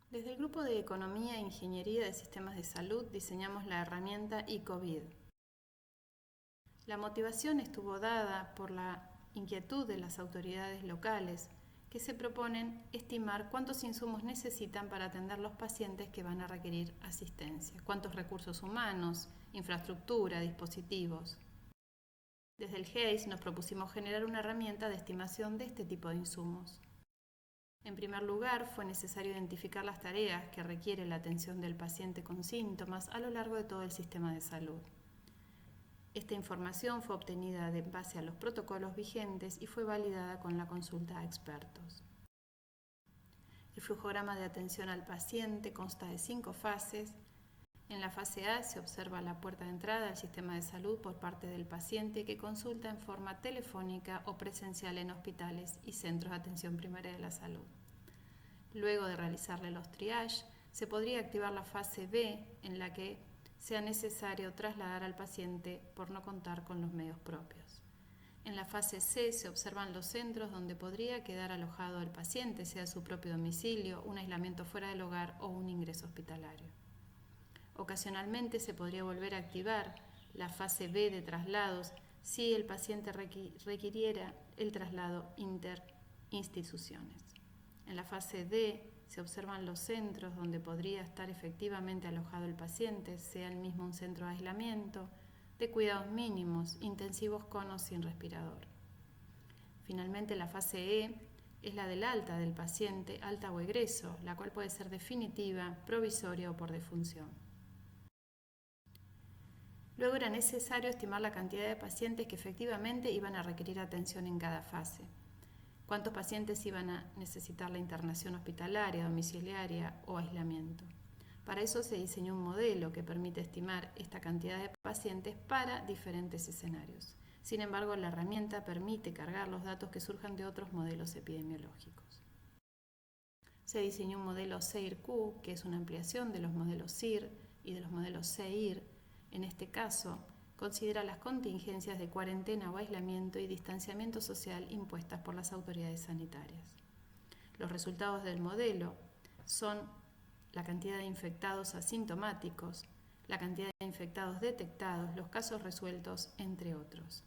Desde el Grupo de Economía e Ingeniería de Sistemas de Salud diseñamos la herramienta eCOVID. La motivación estuvo dada por la inquietud de las autoridades locales que se proponen estimar cuántos insumos necesitan para atender los pacientes que van a requerir asistencia, cuántos recursos humanos, infraestructura, dispositivos. Desde el GEIS nos propusimos generar una herramienta de estimación de este tipo de insumos. En primer lugar, fue necesario identificar las tareas que requiere la atención del paciente con síntomas a lo largo de todo el sistema de salud. Esta información fue obtenida en base a los protocolos vigentes y fue validada con la consulta a expertos. El flujograma de atención al paciente consta de 5 fases. En la fase A se observa la puerta de entrada al sistema de salud por parte del paciente que consulta en forma telefónica o presencial en hospitales y centros de atención primaria de la salud. Luego de realizarle los triage, se podría activar la fase B, en la que sea necesario trasladar al paciente por no contar con los medios propios. En la fase C se observan los centros donde podría quedar alojado el paciente, sea su propio domicilio, un aislamiento fuera del hogar o un ingreso hospitalario. Ocasionalmente se podría volver a activar la fase B de traslados si el paciente requiriera el traslado interinstituciones. En la fase D se observan los centros donde podría estar efectivamente alojado el paciente, sea el mismo un centro de aislamiento, de cuidados mínimos, intensivos con o sin respirador. Finalmente, la fase E es la del alta del paciente, alta o egreso, la cual puede ser definitiva, provisoria o por defunción. Luego era necesario estimar la cantidad de pacientes que efectivamente iban a requerir atención en cada fase. Cuántos pacientes iban a necesitar la internación hospitalaria, domiciliaria o aislamiento. Para eso se diseñó un modelo que permite estimar esta cantidad de pacientes para diferentes escenarios. Sin embargo, la herramienta permite cargar los datos que surjan de otros modelos epidemiológicos. Se diseñó un modelo CEIR-Q, que es una ampliación de los modelos CIR y de los modelos CEIR. En este caso, considera las contingencias de cuarentena o aislamiento y distanciamiento social impuestas por las autoridades sanitarias. Los resultados del modelo son la cantidad de infectados asintomáticos, la cantidad de infectados detectados, los casos resueltos, entre otros.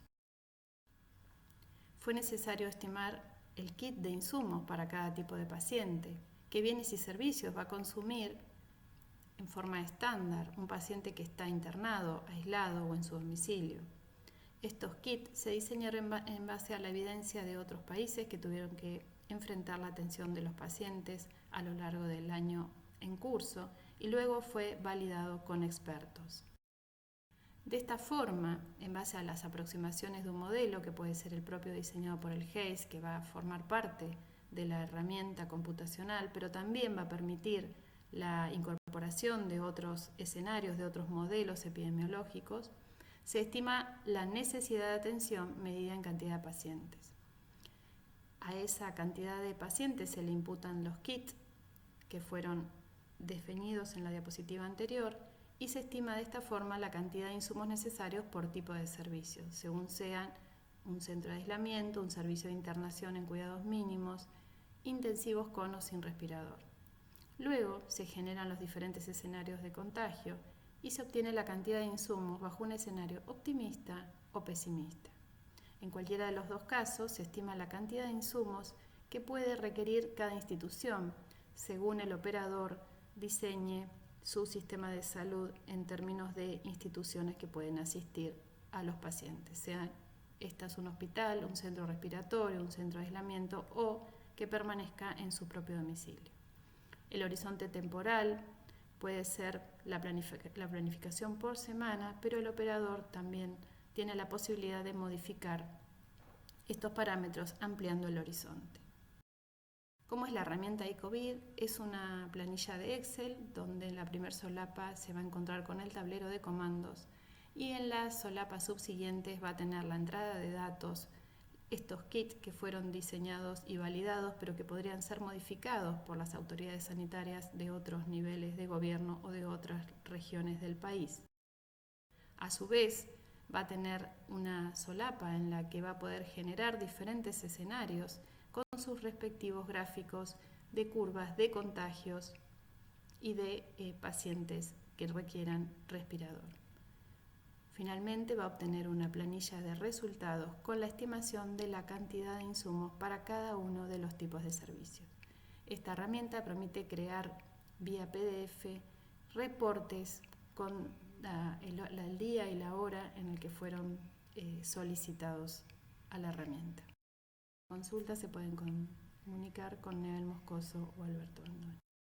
Fue necesario estimar el kit de insumos para cada tipo de paciente, qué bienes y servicios va a consumir en forma estándar un paciente que está internado, aislado o en su domicilio. Estos kits se diseñaron en base a la evidencia de otros países que tuvieron que enfrentar la atención de los pacientes a lo largo del año en curso y luego fue validado con expertos. De esta forma, en base a las aproximaciones de un modelo que puede ser el propio diseñado por el GEIS, que va a formar parte de la herramienta computacional, pero también va a permitir la incorporación de otros escenarios, de otros modelos epidemiológicos, se estima la necesidad de atención medida en cantidad de pacientes. A esa cantidad de pacientes se le imputan los kits que fueron definidos en la diapositiva anterior y se estima de esta forma la cantidad de insumos necesarios por tipo de servicio, según sean un centro de aislamiento, un servicio de internación en cuidados mínimos, intensivos con o sin respirador. Luego se generan los diferentes escenarios de contagio y se obtiene la cantidad de insumos bajo un escenario optimista o pesimista. En cualquiera de los dos casos se estima la cantidad de insumos que puede requerir cada institución, según el operador diseñe su sistema de salud en términos de instituciones que pueden asistir a los pacientes, sea estas un hospital, un centro respiratorio, un centro de aislamiento o que permanezca en su propio domicilio. El horizonte temporal puede ser la planificación por semana, pero el operador también tiene la posibilidad de modificar estos parámetros ampliando el horizonte. ¿Cómo es la herramienta eCOVID? Es una planilla de Excel donde en la primera solapa se va a encontrar con el tablero de comandos y en las solapas subsiguientes va a tener la entrada de datos, estos kits que fueron diseñados y validados pero que podrían ser modificados por las autoridades sanitarias de otros niveles de gobierno o de otras regiones del país. A su vez, va a tener una solapa en la que va a poder generar diferentes escenarios con sus respectivos gráficos de curvas de contagios y de pacientes que requieran respirador. Finalmente va a obtener una planilla de resultados con la estimación de la cantidad de insumos para cada uno de los tipos de servicios. Esta herramienta permite crear vía PDF reportes con el día y la hora en el que fueron solicitados a la herramienta. Consultas se pueden comunicar con Nebel Moscoso o Alberto Bandone.